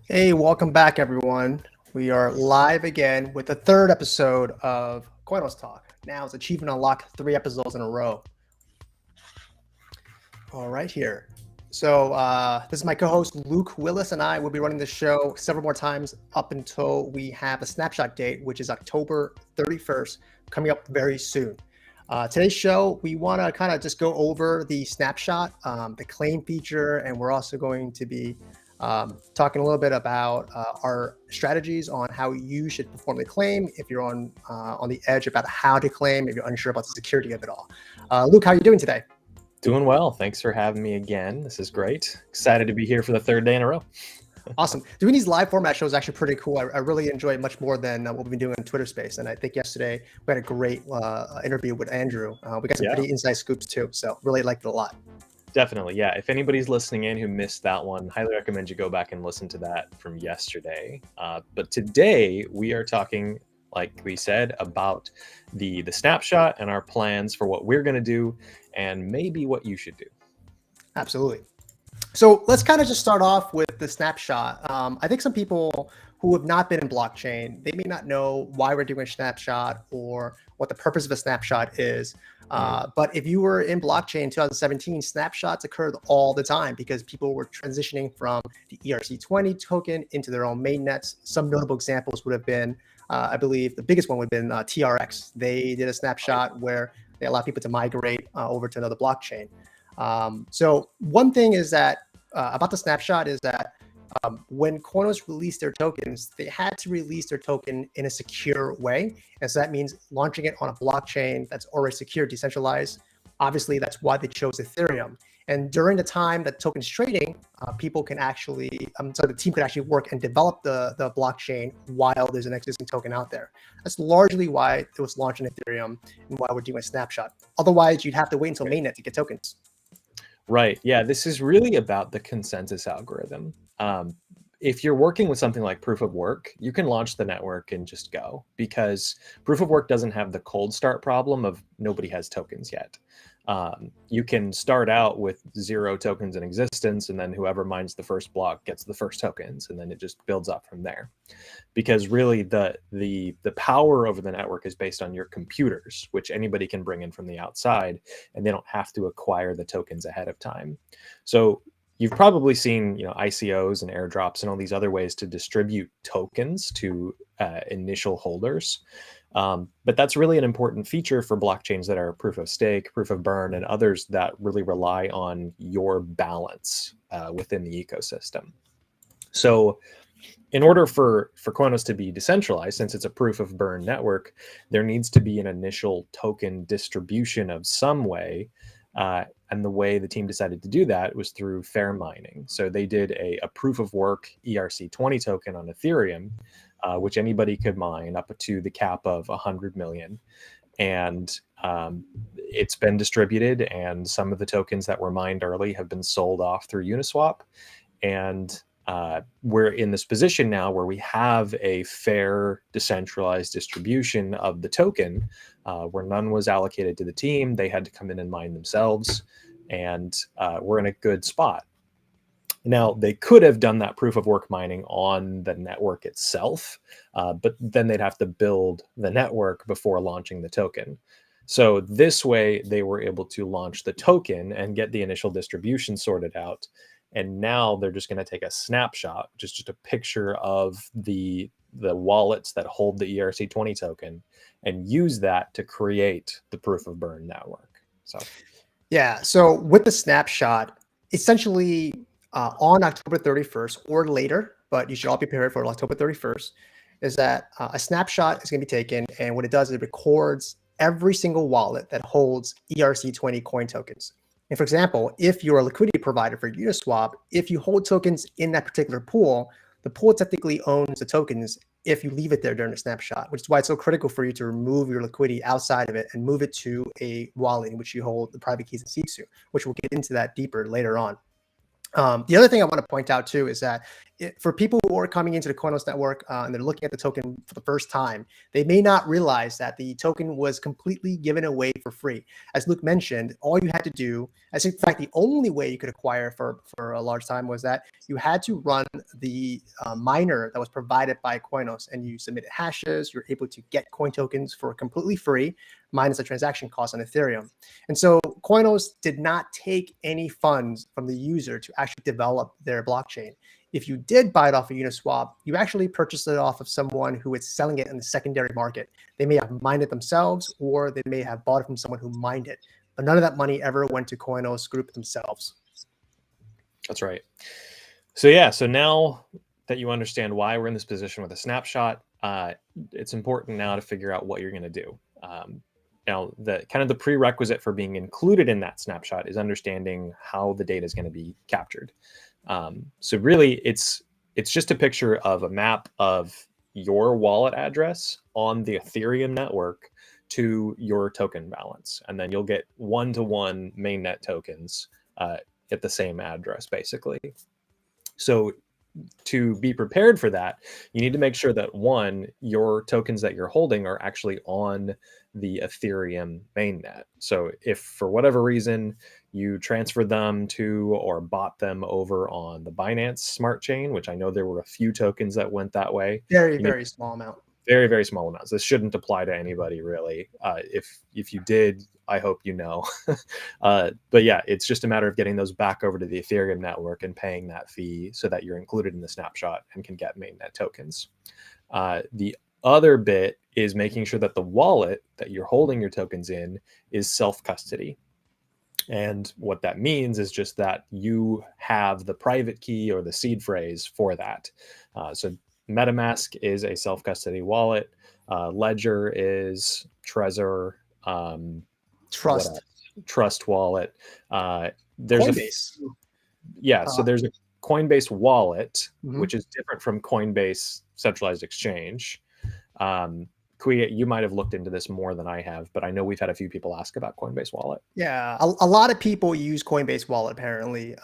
Hey, welcome back, everyone. We are live again with the third episode of Koinos Talk. Now it's Achievement Unlock 3 episodes in a row. All right, here. So this is my co-host Luke Willis, and I will be running the show several more times up until we have a snapshot date, which is October 31st, coming up very soon. Today's show, we want to kind of just go over the snapshot, the claim feature, and we're also going to be talking a little bit about our strategies on how you should perform the claim if you're on the edge about how to claim, if you're unsure about the security of it all. Luke, how are you doing today? Doing well. Thanks for having me again. This is great. Excited to be here for the third day in a row. Awesome. Doing these live format shows is actually pretty cool. I really enjoy it much more than what we've been doing on Twitter Space. And I think yesterday we had a great interview with Andrew. We got some pretty inside scoops too. So really liked it a lot. Definitely. Yeah. If anybody's listening in who missed that one, highly recommend you go back and listen to that from yesterday. But today we are talking, like we said, about the snapshot and our plans for what we're going to do and maybe what you should do. Absolutely. So let's kind of just start off with the snapshot. I think some people who have not been in blockchain, they may not know why we're doing a snapshot or what the purpose of a snapshot is. But if you were in blockchain in 2017, snapshots occurred all the time because people were transitioning from the ERC20 token into their own mainnets. Some notable examples would have been, I believe the biggest one would have been TRX. They did a snapshot where they allowed people to migrate over to another blockchain. So one thing is that about the snapshot is that when Koinos released their tokens, they had to release their token in a secure way. And so that means launching it on a blockchain that's already secure, decentralized. Obviously, that's why they chose Ethereum. And during the time that token's trading, people can actually, so the team could actually work and develop the blockchain while there's an existing token out there. That's largely why it was launched in Ethereum and why we're doing a snapshot. Otherwise, you'd have to wait until mainnet to get tokens. Right. Yeah. This is really about the consensus algorithm. If you're working with something like proof of work, you can launch the network and just go because proof of work doesn't have the cold start problem of nobody has tokens yet. You can start out with 0 tokens in existence, and then whoever mines the first block gets the first tokens, and then it just builds up from there. Because really the power over the network is based on your computers, which anybody can bring in from the outside, and they don't have to acquire the tokens ahead of time. So you've probably seen, ICOs and airdrops and all these other ways to distribute tokens to initial holders. But that's really an important feature for blockchains that are proof of stake, proof of burn, and others that really rely on your balance within the ecosystem. So in order for Koinos to be decentralized, since it's a proof of burn network, there needs to be an initial token distribution of some way. And the way the team decided to do that was through fair mining. So they did a proof of work ERC20 token on Ethereum, which anybody could mine up to the cap of 100 million. And it's been distributed, and some of the tokens that were mined early have been sold off through Uniswap. And we're in this position now where we have a fair decentralized distribution of the token where none was allocated to the team. They had to come in and mine themselves, and we're in a good spot. Now, they could have done that proof of work mining on the network itself, but then they'd have to build the network before launching the token. So this way, they were able to launch the token and get the initial distribution sorted out. And now they're just going to take a snapshot, just a picture of the wallets that hold the ERC20 token, and use that to create the proof of burn network. So with the snapshot, essentially on October 31st or later, but you should all be prepared for October 31st, is that a snapshot is going to be taken, and what it does is it records every single wallet that holds ERC20 coin tokens. And for example, if you're a liquidity provider for Uniswap, if you hold tokens in that particular pool, the pool technically owns the tokens if you leave it there during a snapshot, which is why it's so critical for you to remove your liquidity outside of it and move it to a wallet in which you hold the private keys and seeds to, which we'll get into that deeper later on. The other thing I want to point out too is that for people who are coming into the Koinos network and they're looking at the token for the first time, they may not realize that the token was completely given away for free. As Luke mentioned, all you had to do, as in fact, the only way you could acquire for a large time was that you had to run the miner that was provided by Koinos, and you submitted hashes. You're able to get coin tokens for completely free, minus the transaction cost on Ethereum. And so Koinos did not take any funds from the user to actually develop their blockchain. If you did buy it off of Uniswap, you actually purchased it off of someone who is selling it in the secondary market. They may have mined it themselves, or they may have bought it from someone who mined it. But none of that money ever went to Koinos Group themselves. That's right. So yeah, so now that you understand why we're in this position with a snapshot, it's important now to figure out what you're going to do. Now, the kind of the prerequisite for being included in that snapshot is understanding how the data is going to be captured. So really, it's just a picture of a map of your wallet address on the Ethereum network to your token balance, and then you'll get one-to-one mainnet tokens at the same address, basically. So to be prepared for that, you need to make sure that, one, your tokens that you're holding are actually on the Ethereum mainnet. So if for whatever reason you transferred them to or bought them over on the Binance Smart Chain, which I know there were a few tokens that went that way. Very small amount. Very, very small amounts. This shouldn't apply to anybody, really. If you did, I hope you know. But yeah, it's just a matter of getting those back over to the Ethereum network and paying that fee so that you're included in the snapshot and can get mainnet tokens. The other bit is making sure that the wallet that you're holding your tokens in is self-custody. And what that means is just that you have the private key or the seed phrase for that. So MetaMask is a self-custody wallet. Ledger is Trezor. Trust wallet. There's Coinbase. So there's a Coinbase wallet, which is different from Coinbase centralized exchange. Kui, you might have looked into this more than I have, but I know we've had a few people ask about Coinbase wallet. Yeah, a lot of people use Coinbase wallet, apparently.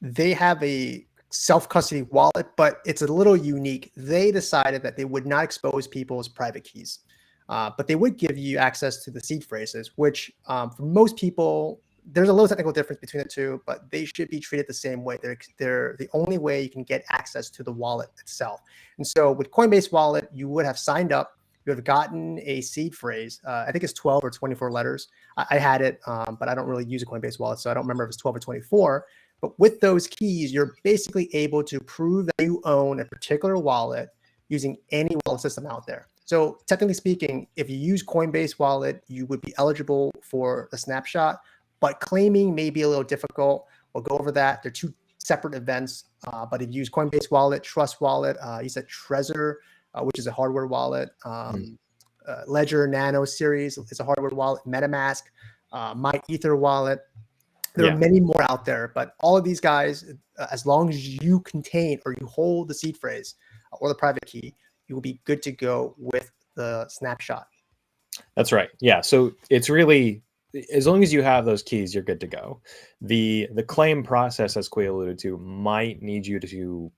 They have a self-custody wallet, but it's a little unique. They decided that they would not expose people's private keys, but they would give you access to the seed phrases, which for most people, there's a little technical difference between the two, but they should be treated the same way. They're the only way you can get access to the wallet itself. And so with Coinbase wallet, you would have signed up, you would have gotten a seed phrase. I think it's 12 or 24 letters. I had it, but I don't really use a Coinbase wallet, so I don't remember if it's 12 or 24. But with those keys, you're basically able to prove that you own a particular wallet using any wallet system out there. So technically speaking, if you use Coinbase wallet, you would be eligible for the snapshot, but claiming may be a little difficult. We'll go over that. They're two separate events. But if you use Coinbase wallet, Trust wallet, you said Trezor, which is a hardware wallet. Ledger Nano series is a hardware wallet. MetaMask, My Ether wallet. There are many more out there, but all of these guys, as long as you contain or you hold the seed phrase or the private key, you will be good to go with the snapshot. That's right. Yeah. So it's really, as long as you have those keys, you're good to go. The claim process, as Kui alluded to, might need you to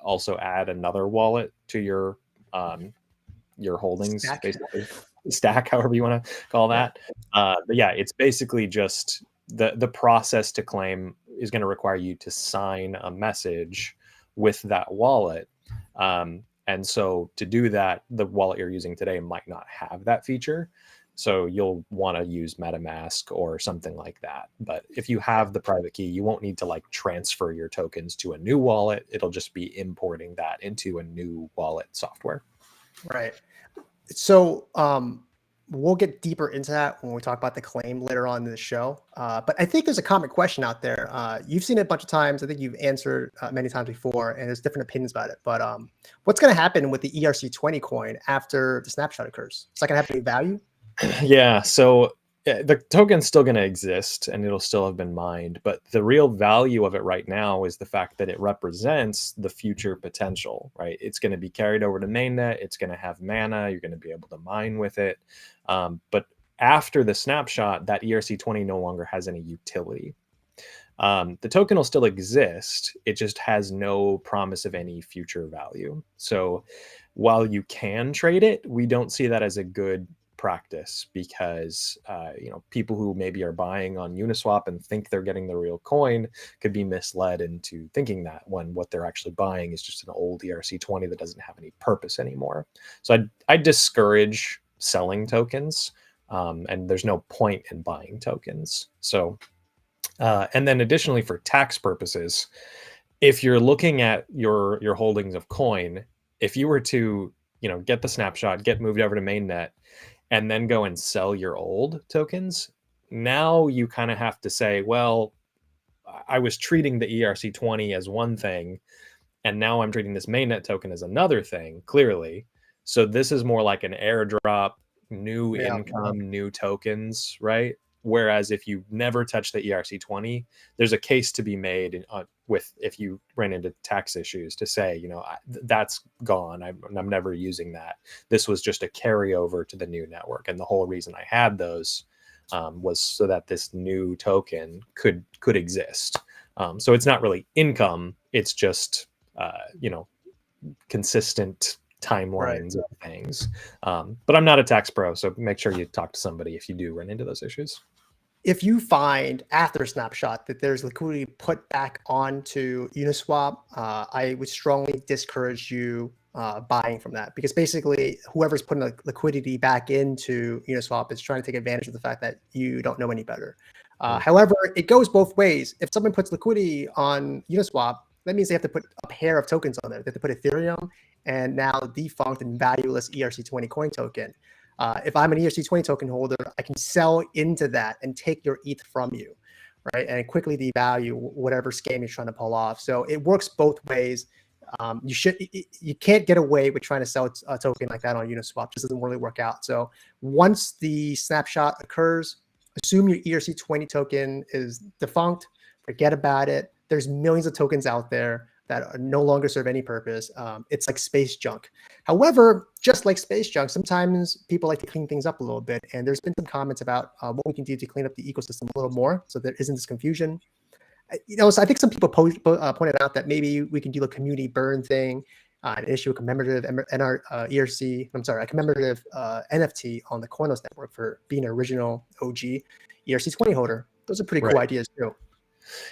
also add another wallet to your holdings, basically stack, however you want to call that. But yeah, it's basically just the process to claim is going to require you to sign a message with that wallet. And so to do that, the wallet you're using today might not have that feature. So you'll want to use MetaMask or something like that. But if you have the private key, you won't need to like transfer your tokens to a new wallet. It'll just be importing that into a new wallet software. Right. So we'll get deeper into that when we talk about the claim later on in the show. But I think there's a common question out there. You've seen it a bunch of times. I think you've answered many times before, and there's different opinions about it. But what's going to happen with the ERC20 coin after the snapshot occurs? Is that going to have any value? Yeah, so the token's still going to exist and it'll still have been mined, but the real value of it right now is the fact that it represents the future potential, right? It's going to be carried over to mainnet. It's going to have mana. You're going to be able to mine with it. But after the snapshot, that ERC20 no longer has any utility. The token will still exist. It just has no promise of any future value. So while you can trade it, we don't see that as a good practice because people who maybe are buying on Uniswap and think they're getting the real coin could be misled into thinking that when what they're actually buying is just an old ERC20 that doesn't have any purpose anymore. So I discourage selling tokens, and there's no point in buying tokens. So and then additionally, for tax purposes, if you're looking at your holdings of coin, if you were to get the snapshot, get moved over to mainnet, and then go and sell your old tokens, now you kind of have to say, well, I was treating the ERC20 as one thing, and now I'm treating this mainnet token as another thing, clearly. So this is more like an airdrop, new income, new tokens, right? Whereas if you never touch the ERC20, there's a case to be made with if you ran into tax issues to say, that's gone. I'm never using that. This was just a carryover to the new network, and the whole reason I had those was so that this new token could exist. So it's not really income; it's just consistent timelines of things. But I'm not a tax pro, so make sure you talk to somebody if you do run into those issues. If you find after Snapshot that there's liquidity put back onto Uniswap, I would strongly discourage you buying from that, because basically whoever's putting the liquidity back into Uniswap is trying to take advantage of the fact that you don't know any better. However, it goes both ways. If someone puts liquidity on Uniswap, that means they have to put a pair of tokens on there. They have to put Ethereum and now defunct and valueless ERC20 coin token. If I'm an ERC20 token holder, I can sell into that and take your ETH from you, right? And quickly devalue whatever scam you're trying to pull off. So it works both ways. You can't get away with trying to sell a token like that on Uniswap. It just doesn't really work out. So once the snapshot occurs, assume your ERC20 token is defunct, forget about it. There's millions of tokens out there that no longer serve any purpose. It's like space junk. However, just like space junk, sometimes people like to clean things up a little bit. And there's been some comments about what we can do to clean up the ecosystem a little more so there isn't this confusion. So I think some people pointed out that maybe we can do a community burn thing and issue a commemorative a commemorative NFT on the Koinos network for being an original OG ERC20 holder. Those are pretty cool ideas too.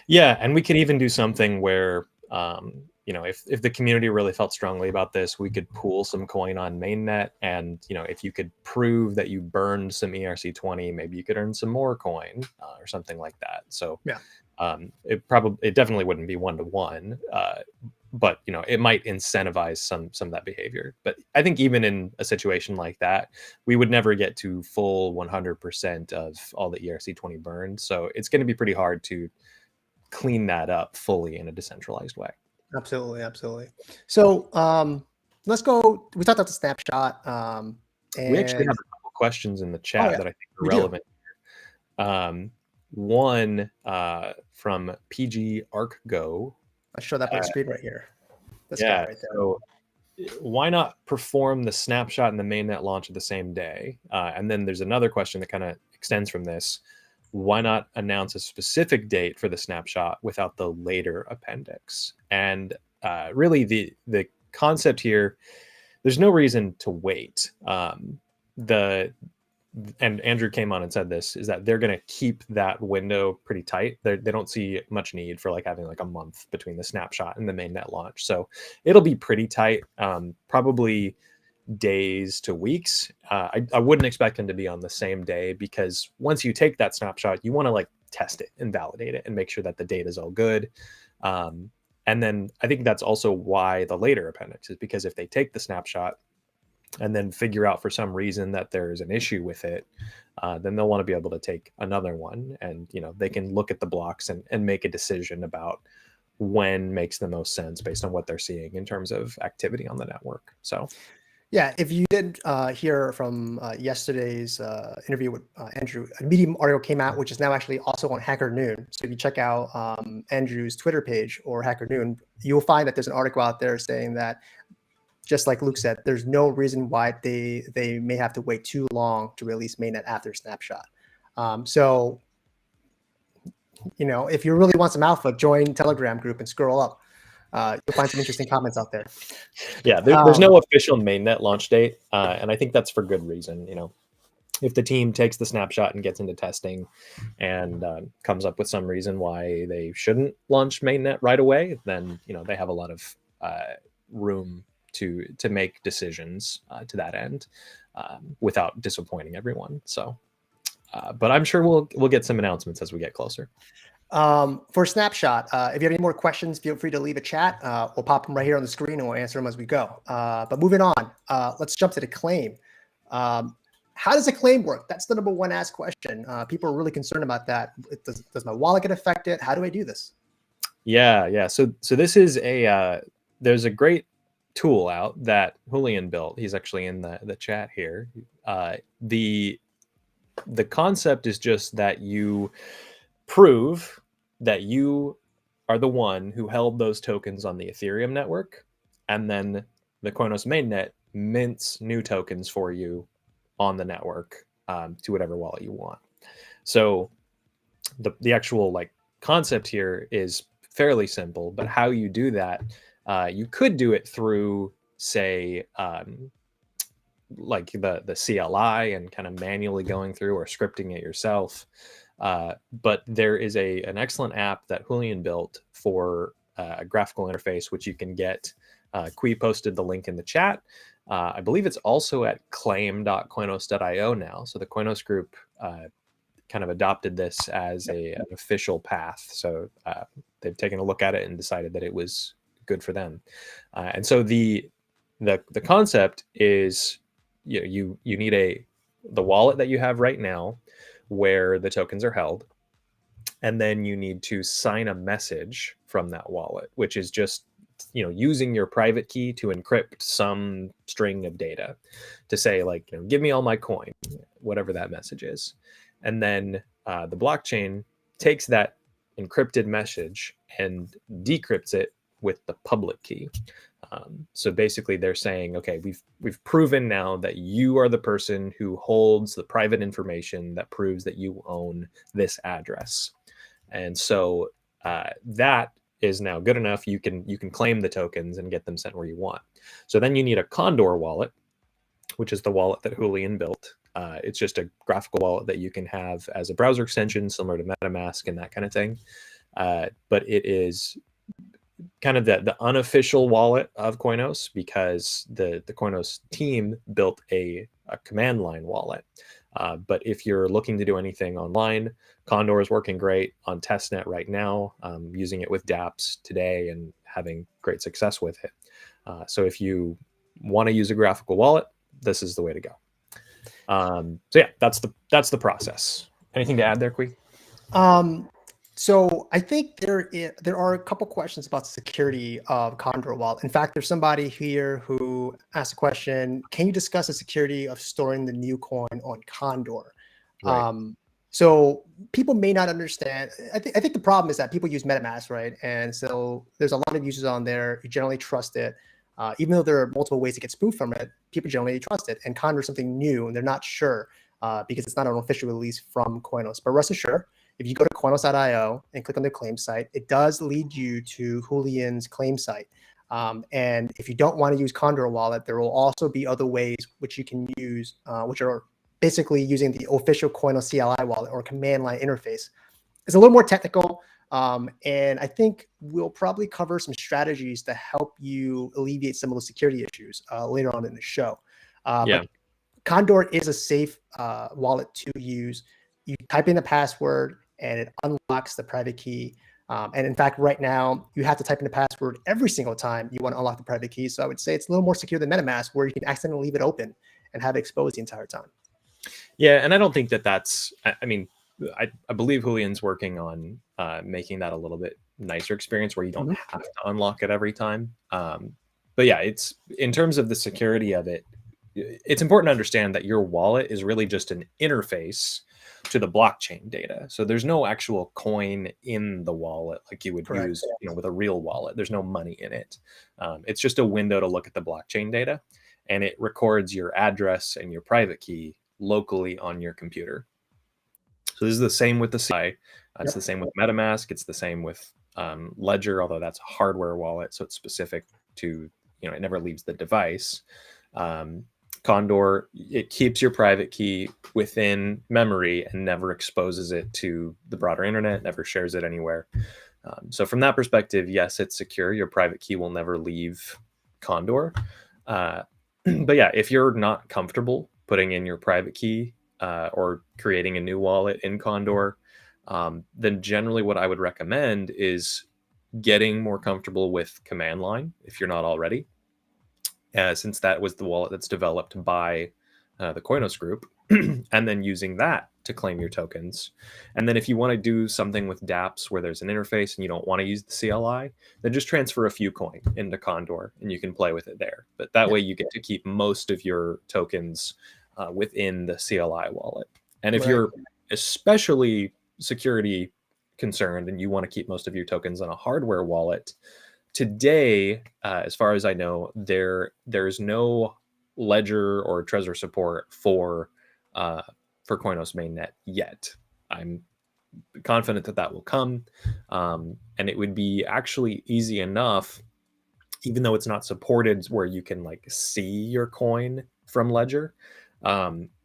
Yeah, and we could even do something where if the community really felt strongly about this, we could pool some coin on mainnet, and if you could prove that you burned some ERC20, maybe you could earn some more coin or something like that. So yeah, it definitely wouldn't be one-to-one, but it might incentivize some of that behavior. But I think even in a situation like that, we would never get to full 100% of all the ERC20 burned. So it's going to be pretty hard to clean that up fully in a decentralized way. Absolutely. So let's go. We talked about the snapshot. And we actually have a couple questions in the chat that I think are relevant. One from PG ArcGo. I'll show that on the screen right here. This guy right there. So why not perform the snapshot and the mainnet launch at the same day? And then there's another question that kind of extends from this. Why not announce a specific date for the snapshot without the later appendix? And really the concept here, there's no reason to wait. And Andrew came on and said this, is that they're going to keep that window pretty tight. They don't see much need for having a month between the snapshot and the mainnet launch. So it'll be pretty tight, probably days to weeks. I wouldn't expect them to be on the same day, because once you take that snapshot, you want to test it and validate it and make sure that the data is all good. And then I think that's also why the later appendix is, because if they take the snapshot and then figure out for some reason that there's an issue with it, then they'll want to be able to take another one, and they can look at the blocks and make a decision about when makes the most sense based on what they're seeing in terms of activity on the network. So yeah, if you did hear from yesterday's interview with Andrew, a Medium article came out, which is now actually also on Hacker Noon. So if you check out Andrew's Twitter page or Hacker Noon, you'll find that there's an article out there saying that, just like Luke said, there's no reason why they may have to wait too long to release mainnet after snapshot. So You know, if you really want some alpha, join Telegram group and scroll up. You'll find some interesting comments out there. Yeah, there's no official mainnet launch date, and I think that's for good reason. You know, if the team takes the snapshot and gets into testing and comes up with some reason why they shouldn't launch mainnet right away, then you know they have a lot of room to make decisions to that end without disappointing everyone. So, but I'm sure we'll get some announcements as we get closer. For Snapshot, if you have any more questions, feel free to leave a chat. We'll pop them right here on the screen and we'll answer them as we go. But moving on, let's jump to the claim. How does a claim work? That's the number one asked question. People are really concerned about that. Does my wallet get affected? How do I do this? Yeah. So this is there's a great tool out that Julian built. He's actually in the chat here. The concept is just that you prove that you are the one who held those tokens on the Ethereum network, and then the Koinos mainnet mints new tokens for you on the network to whatever wallet you want. So the actual like concept here is fairly simple, but how you do that, you could do it through, say, like the CLI and kind of manually going through or scripting it yourself. But there is an excellent app that Julian built for a graphical interface, which you can get. Kui posted the link in the chat. I believe it's also at claim.koinos.io now. So the Koinos group kind of adopted this as an official path. So they've taken a look at it and decided that it was good for them. And so the concept is, you need the wallet that you have right now where the tokens are held, and then you need to sign a message from that wallet, which is just using your private key to encrypt some string of data to say, like, give me all my coin, whatever that message is. And then the blockchain takes that encrypted message and decrypts it with the public key. So basically they're saying, okay, we've proven now that you are the person who holds the private information that proves that you own this address. And so that is now good enough. You can claim the tokens and get them sent where you want. So then you need a Condor wallet, which is the wallet that Julian built. It's just a graphical wallet that you can have as a browser extension, similar to MetaMask and that kind of thing. But it is kind of the unofficial wallet of Koinos, because the Koinos team built a command line wallet. But if you're looking to do anything online, Condor is working great on Testnet right now. Using it with dApps today and having great success with it. So if you want to use a graphical wallet, this is the way to go. So yeah, that's the process. Anything to add there, Kui? So I think there are a couple questions about the security of Condor wallet. In fact, there's somebody here who asked a question: can you discuss the security of storing the new coin on Condor? Right. So people may not understand. I think the problem is that people use MetaMask, right? And so there's a lot of users on there who generally trust it. Even though there are multiple ways to get spoofed from it, people generally trust it. And Condor is something new, and they're not sure because it's not an official release from Koinos. But rest assured, if you go to Koinos.io and click on the claim site, it does lead you to Julian's claim site. And if you don't want to use Condor wallet, there will also be other ways which you can use, which are basically using the official Koinos CLI wallet or command line interface. It's a little more technical. And I think we'll probably cover some strategies to help you alleviate some of those security issues later on in the show. But Condor is a safe wallet to use. You type in a password and it unlocks the private key. And in fact, right now, you have to type in the password every single time you want to unlock the private key. So I would say it's a little more secure than MetaMask, where you can accidentally leave it open and have it exposed the entire time. Yeah, and I don't think that's, I mean, I believe Julian's working on making that a little bit nicer experience where you don't have to unlock it every time. But yeah, it's, in terms of the security of it, it's important to understand that your wallet is really just an interface to the blockchain data. So there's no actual coin in the wallet like you would use, with a real wallet. There's no money in it. It's just a window to look at the blockchain data, and it records your address and your private key locally on your computer. So this is the same with the CI. It's Yep. the same with MetaMask. It's the same with Ledger, although that's a hardware wallet, so it's specific to, it never leaves the device. Condor, it keeps your private key within memory and never exposes it to the broader internet, never shares it anywhere. So from that perspective, yes, it's secure. Your private key will never leave Condor. But yeah, if you're not comfortable putting in your private key or creating a new wallet in Condor, then generally what I would recommend is getting more comfortable with command line if you're not already, since that was the wallet that's developed by the Koinos group, and then using that to claim your tokens. And then if you want to do something with dApps where there's an interface and you don't want to use the CLI, then just transfer a few coin into Condor and you can play with it there. But that way you get to keep most of your tokens within the CLI wallet. And if you're especially security concerned and you want to keep most of your tokens on a hardware wallet, today, as far as I know, there's no Ledger or Trezor support for Koinos mainnet yet. I'm confident that that will come, and it would be actually easy enough, even though it's not supported where you can like see your coin from Ledger.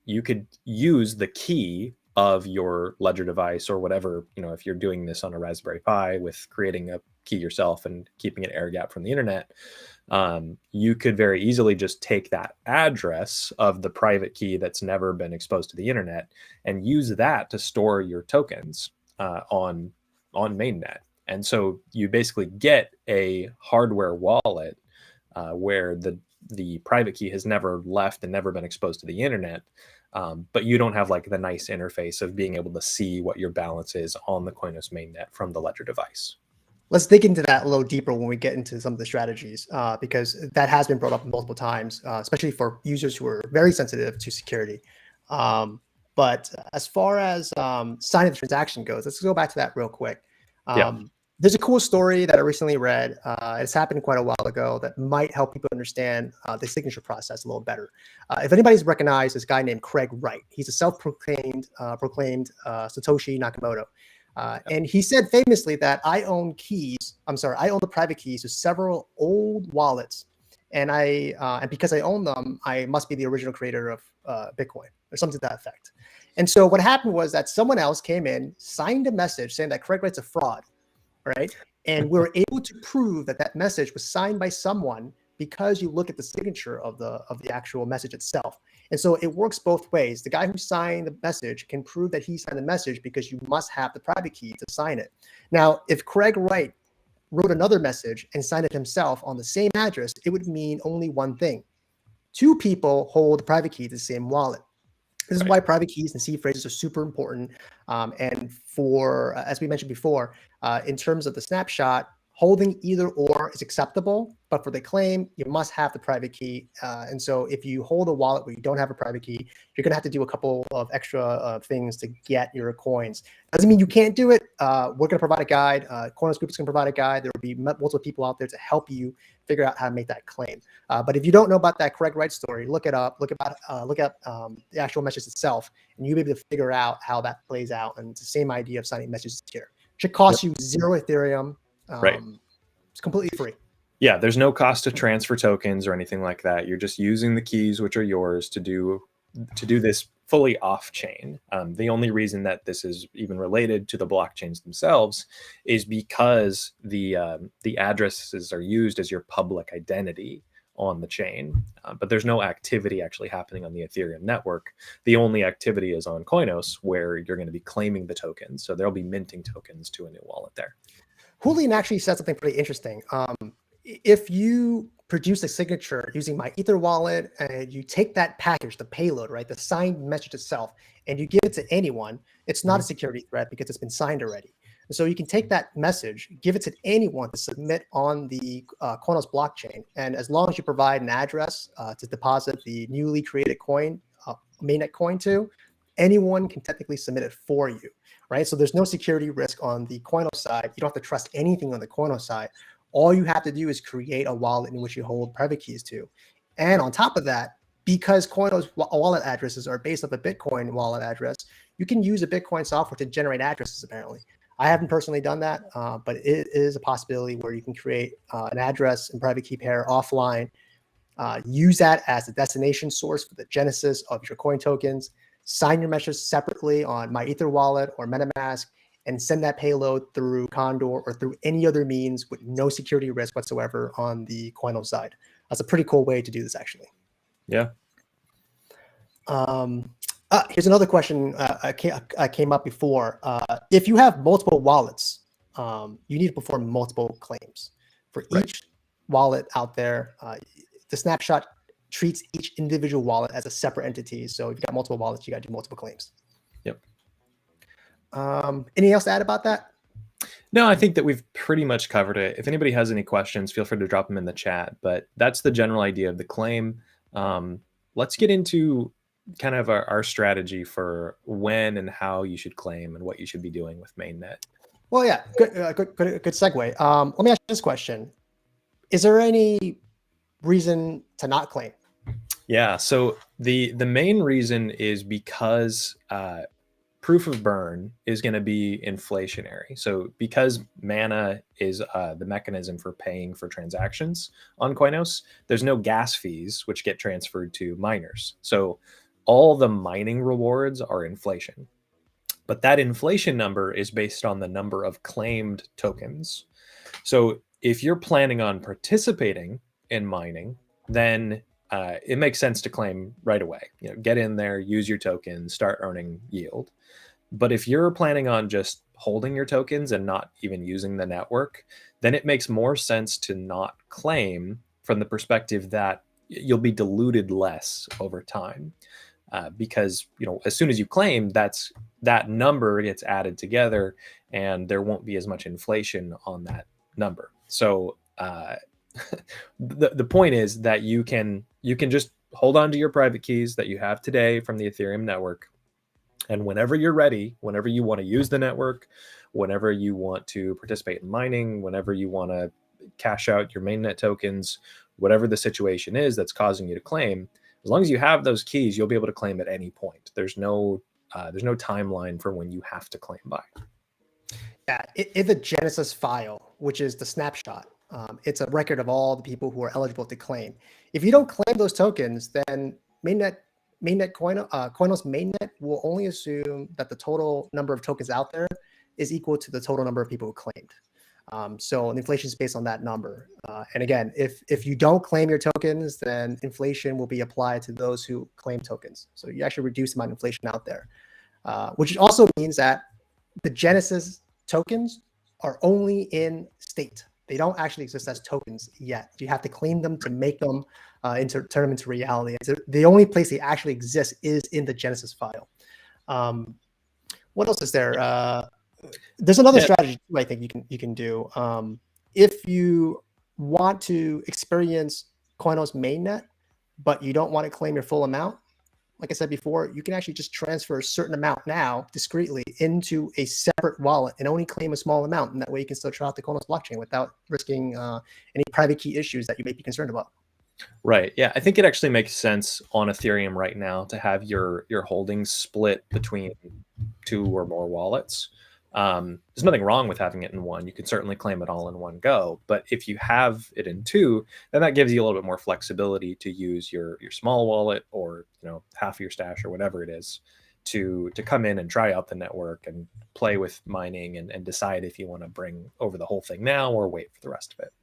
You could use the key of your Ledger device or whatever, if you're doing this on a Raspberry Pi with creating a key yourself and keeping it air gap from the internet, you could very easily just take that address of the private key that's never been exposed to the internet and use that to store your tokens on mainnet. And so you basically get a hardware wallet where the private key has never left and never been exposed to the internet. But you don't have like the nice interface of being able to see what your balance is on the Koinos mainnet from the Ledger device. Let's dig into that a little deeper when we get into some of the strategies, because that has been brought up multiple times, especially for users who are very sensitive to security. But as far as signing the transaction goes, let's go back to that real quick. There's a cool story that I recently read. It's happened quite a while ago that might help people understand the signature process a little better. If anybody's recognized this guy named Craig Wright, he's a self-proclaimed Satoshi Nakamoto. And he said famously that I own the private keys to several old wallets. And because I own them, I must be the original creator of Bitcoin or something to that effect. And so what happened was that someone else came in, signed a message saying that Craig Wright's a fraud, right? And we were able to prove that that message was signed by someone because you look at the signature of the actual message itself. And so it works both ways. The guy who signed the message can prove that he signed the message because you must have the private key to sign it. Now, if Craig Wright wrote another message and signed it himself on the same address, it would mean only one thing. Two people hold the private key to the same wallet. This is why private keys and seed phrases are super important. And for, as we mentioned before, in terms of the snapshot, holding either or is acceptable, but for the claim, you must have the private key. And so if you hold a wallet where you don't have a private key, you're going to have to do a couple of extra things to get your coins. Doesn't mean you can't do it. We're going to provide a guide. Koinos Group is going to provide a guide. There will be multiple people out there to help you figure out how to make that claim. But if you don't know about that Craig Wright story, look it up. Look up the actual message itself, and you'll be able to figure out how that plays out. And it's the same idea of signing messages here. It should cost you 0 Ethereum. It's completely free. Yeah, there's no cost to transfer tokens or anything like that. You're just using the keys, which are yours, to do this fully off chain. The only reason that this is even related to the blockchains themselves is because the addresses are used as your public identity on the chain, but there's no activity actually happening on the Ethereum network. The only activity is on Koinos, where you're going to be claiming the tokens. So there'll be minting tokens to a new wallet there. Julian actually said something pretty interesting. If you produce a signature using my Ether wallet and you take that package, the payload, right, the signed message itself, and you give it to anyone, it's not a security threat because it's been signed already. So you can take that message, give it to anyone to submit on the Koinos blockchain. And as long as you provide an address to deposit the newly created coin, mainnet coin to, anyone can technically submit it for you, right? So there's no security risk on the Koinos side. You don't have to trust anything on the Koinos side. All you have to do is create a wallet in which you hold private keys to. And on top of that, because Koinos wallet addresses are based off a Bitcoin wallet address, you can use a Bitcoin software to generate addresses, apparently. I haven't personally done that, but it is a possibility where you can create an address and private key pair offline, use that as the destination source for the genesis of your coin tokens, sign your messages separately on MyEther wallet or MetaMask, and send that payload through Condor or through any other means with no security risk whatsoever on the Koinos side. That's a pretty cool way to do this, actually. Yeah. Here's another question I came up before. If you have multiple wallets, you need to perform multiple claims. For each wallet out there, the snapshot treats each individual wallet as a separate entity. So if you've got multiple wallets, you got to do multiple claims. Yep. Anything else to add about that? No, I think that we've pretty much covered it. If anybody has any questions, feel free to drop them in the chat. But that's the general idea of the claim. Let's get into kind of our strategy for when and how you should claim and what you should be doing with Mainnet. Well, yeah, good segue. Let me ask you this question. Is there any reason to not claim? Yeah, so the main reason is because proof of burn is going to be inflationary. So because mana is the mechanism for paying for transactions on Koinos, there's no gas fees which get transferred to miners. So all the mining rewards are inflation. But that inflation number is based on the number of claimed tokens. So if you're planning on participating in mining, then it makes sense to claim right away. Get in there, use your tokens, start earning yield. But if you're planning on just holding your tokens and not even using the network, then it makes more sense to not claim from the perspective that you'll be diluted less over time. Because as soon as you claim, that number gets added together, and there won't be as much inflation on that number. So the point is that you can just hold on to your private keys that you have today from the Ethereum network, and whenever you're ready, whenever you want to use the network, whenever you want to participate in mining, whenever you want to cash out your mainnet tokens, whatever the situation is that's causing you to claim, as long as you have those keys, you'll be able to claim at any point. There's no timeline for when you have to claim by. Yeah, in the Genesis file, which is the snapshot, it's a record of all the people who are eligible to claim. If you don't claim those tokens, then Koinos Mainnet will only assume that the total number of tokens out there is equal to the total number of people who claimed. So inflation is based on that number. And again, if you don't claim your tokens, then inflation will be applied to those who claim tokens. So you actually reduce the amount of inflation out there, which also means that the Genesis tokens are only in state. They don't actually exist as tokens yet. You have to claim them to make them turn them into reality. The only place they actually exist is in the Genesis file. What else is there? There's another strategy too, I think you can do. If you want to experience Koinos Mainnet, but you don't want to claim your full amount, like I said before, you can actually just transfer a certain amount now discreetly into a separate wallet and only claim a small amount. And that way you can still try out the Koinos blockchain without risking any private key issues that you may be concerned about. Right. Yeah. I think it actually makes sense on Ethereum right now to have your holdings split between 2 or more wallets. There's nothing wrong with having it in one. You can certainly claim it all in one go. But if you have it in 2, then that gives you a little bit more flexibility to use your small wallet or half of your stash or whatever it is to come in and try out the network and play with mining and decide if you want to bring over the whole thing now or wait for the rest of it.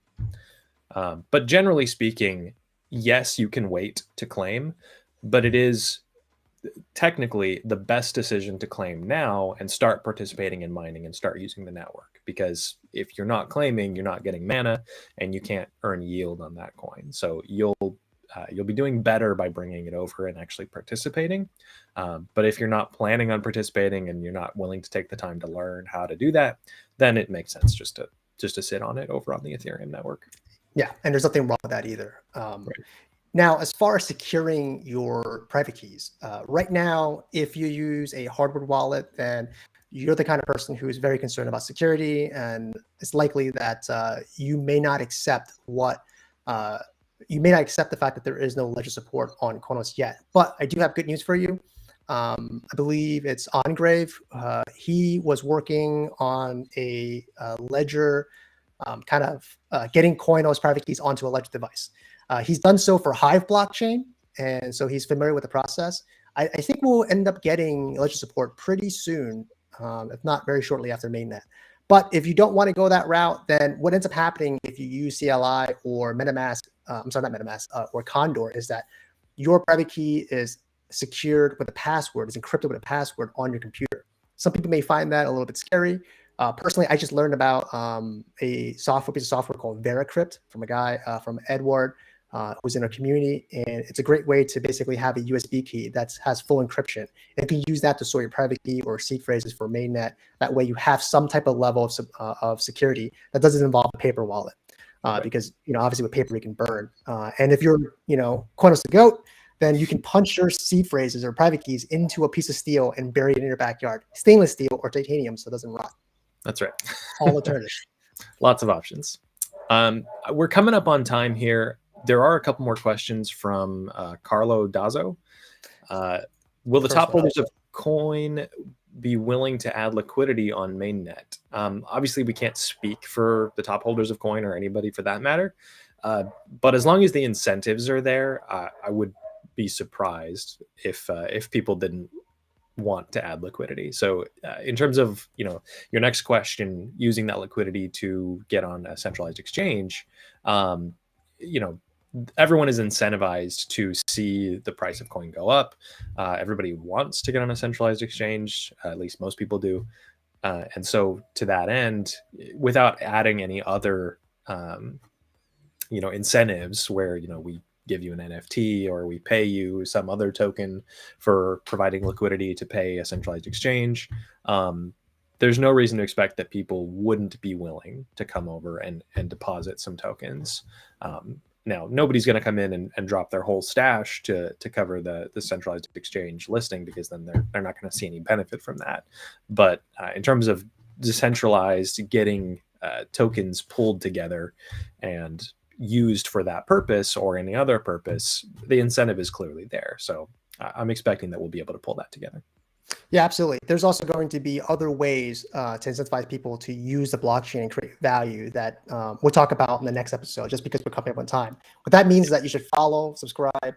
But generally speaking, yes, you can wait to claim, but it is technically the best decision to claim now and start participating in mining and start using the network, because if you're not claiming, you're not getting mana and you can't earn yield on that coin. So you'll be doing better by bringing it over and actually participating. But if you're not planning on participating and you're not willing to take the time to learn how to do that, then it makes sense just to sit on it over on the Ethereum network. Yeah, and there's nothing wrong with that either. Right. Now, as far as securing your private keys, right now, if you use a hardware wallet, then you're the kind of person who is very concerned about security, and it's likely that you may not accept what you may not accept the fact that there is no ledger support on Koinos yet. But I do have good news for you. I believe it's Ongrave. He was working on a ledger, getting Koinos private keys onto a ledger device. He's done so for Hive blockchain, and so he's familiar with the process. I think we'll end up getting ledger support pretty soon, if not very shortly after mainnet. But if you don't want to go that route, then what ends up happening if you use CLI or MetaMask, not MetaMask, or Condor, is that your private key is secured with a password, is encrypted with a password on your computer. Some people may find that a little bit scary. Personally, I just learned about a piece of software called VeraCrypt from a guy, from Edward, who's in our community, and it's a great way to basically have a USB key that has full encryption. And you can use that to store your private key or seed phrases for mainnet. That way, you have some type of level of security that doesn't involve a paper wallet, because obviously with paper you can burn. And if you're Koinos the goat, then you can punch your seed phrases or private keys into a piece of steel and bury it in your backyard, stainless steel or titanium, so it doesn't rot. That's right. All alternatives. Lots of options. We're coming up on time here. There are a couple more questions from Carlo Dazzo. Will the top holders of coin be willing to add liquidity on mainnet? Obviously, we can't speak for the top holders of coin or anybody for that matter. But as long as the incentives are there, I would be surprised if people didn't want to add liquidity. So in terms of your next question, using that liquidity to get on a centralized exchange, everyone is incentivized to see the price of coin go up. Everybody wants to get on a centralized exchange, at least most people do. And so to that end, without adding any other incentives where we give you an NFT or we pay you some other token for providing liquidity to pay a centralized exchange, there's no reason to expect that people wouldn't be willing to come over and deposit some tokens. Now, nobody's going to come in and drop their whole stash to cover the centralized exchange listing, because then they're not going to see any benefit from that. But in terms of decentralized, getting tokens pulled together and used for that purpose or any other purpose, the incentive is clearly there. So I'm expecting that we'll be able to pull that together. Yeah, absolutely. There's also going to be other ways to incentivize people to use the blockchain and create value that we'll talk about in the next episode, just because we're coming up on time. What that means is that you should follow, subscribe,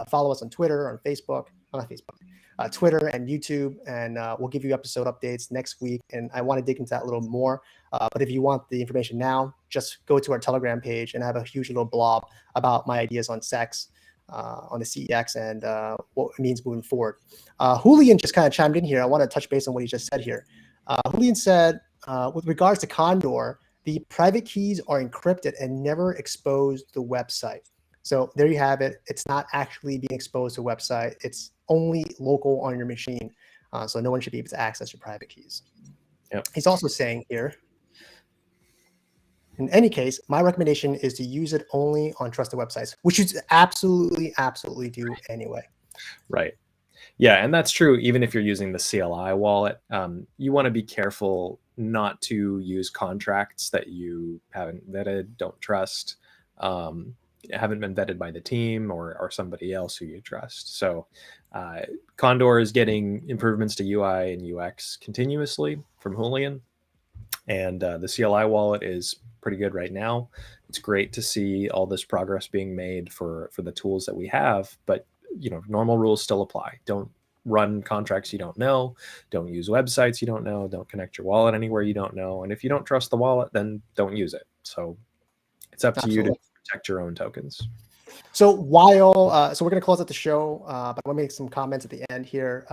follow us on Twitter, on Facebook, not Facebook, Twitter and YouTube, and we'll give you episode updates next week. And I want to dig into that a little more. But if you want the information now, just go to our Telegram page and I have a huge little blob about my ideas on sex, on the CEX, and what it means moving forward. Julian just kind of chimed in here. I want to touch base on what he just said here. Julian said, with regards to Condor, the private keys are encrypted and never exposed to the website. So there you have it. It's not actually being exposed to a website. It's only local on your machine. So no one should be able to access your private keys. Yep. He's also saying here, in any case, my recommendation is to use it only on trusted websites, which you absolutely do anyway. Right. Yeah, and that's true even if you're using the CLI wallet. You want to be careful not to use contracts that you haven't vetted, don't trust, haven't been vetted by the team or somebody else who you trust. So Condor is getting improvements to UI and UX continuously from Julian. And the CLI wallet is pretty good right now. It's great to see all this progress being made for the tools that we have, but normal rules still apply. Don't run contracts you don't know. Don't use websites you don't know. Don't connect your wallet anywhere you don't know. And if you don't trust the wallet, then don't use it. So it's up to you to protect your own tokens. So while so we're going to close out the show, but I want to make some comments at the end here.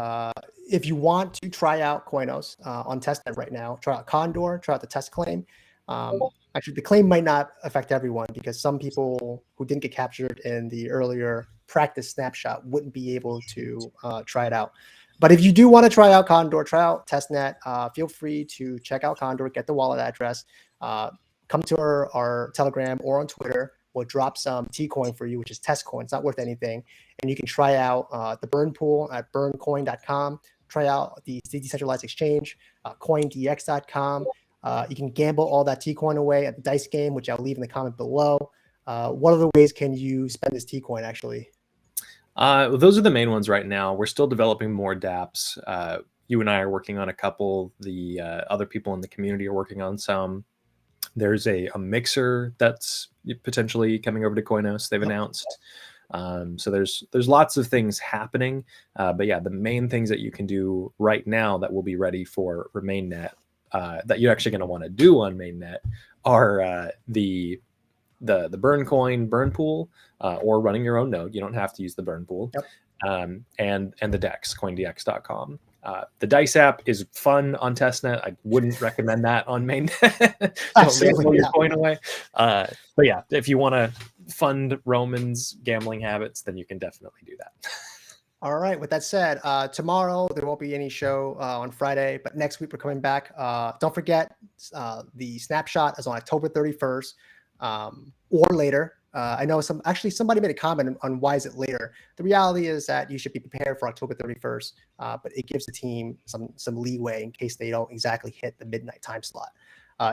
If you want to try out Koinos on testnet right now, try out Condor, try out the test claim. Actually, the claim might not affect everyone, because some people who didn't get captured in the earlier practice snapshot wouldn't be able to try it out. But if you do want to try out Condor, try out testnet, feel free to check out Condor, get the wallet address, come to our Telegram or on Twitter. We'll drop some T-coin for you, which is test coin. It's not worth anything. And you can try out the burn pool at burncoin.com. Try out the decentralized exchange, coindx.com. You can gamble all that T-coin away at the dice game, which I'll leave in the comment below. What other ways can you spend this T coin actually? Those are the main ones right now. We're still developing more dApps. You and I are working on a couple. The other people in the community are working on some. There's a mixer that's potentially coming over to Koinos. They've announced. So there's lots of things happening. But yeah, the main things that you can do right now that will be ready for Mainnet, that you're actually going to want to do on Mainnet, are the burn coin burn pool, or running your own node. You don't have to use the burn pool. Yep. And the DEX, coindx.com. The Dice app is fun on Testnet. I wouldn't recommend that on Mainnet. Don't gamble your coin away. But yeah, if you want to fund Roman's gambling habits, then you can definitely do that. All right. With that said, tomorrow there won't be any show on Friday, but next week we're coming back. Don't forget, the snapshot is on October 31st or later. I know somebody made a comment on why is it later. The reality is that you should be prepared for October 31st, but it gives the team some leeway in case they don't exactly hit the midnight time slot.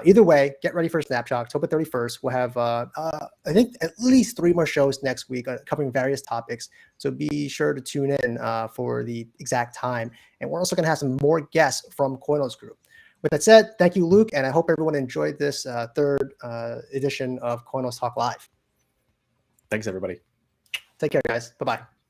Either way, get ready for Snapshot, October 31st. We'll have, I think, at least 3 more shows next week covering various topics. So be sure to tune in for the exact time. And we're also going to have some more guests from Koinos Group. With that said, thank you, Luke, and I hope everyone enjoyed this third edition of Koinos Talk Live. Thanks, everybody. Take care, guys. Bye-bye.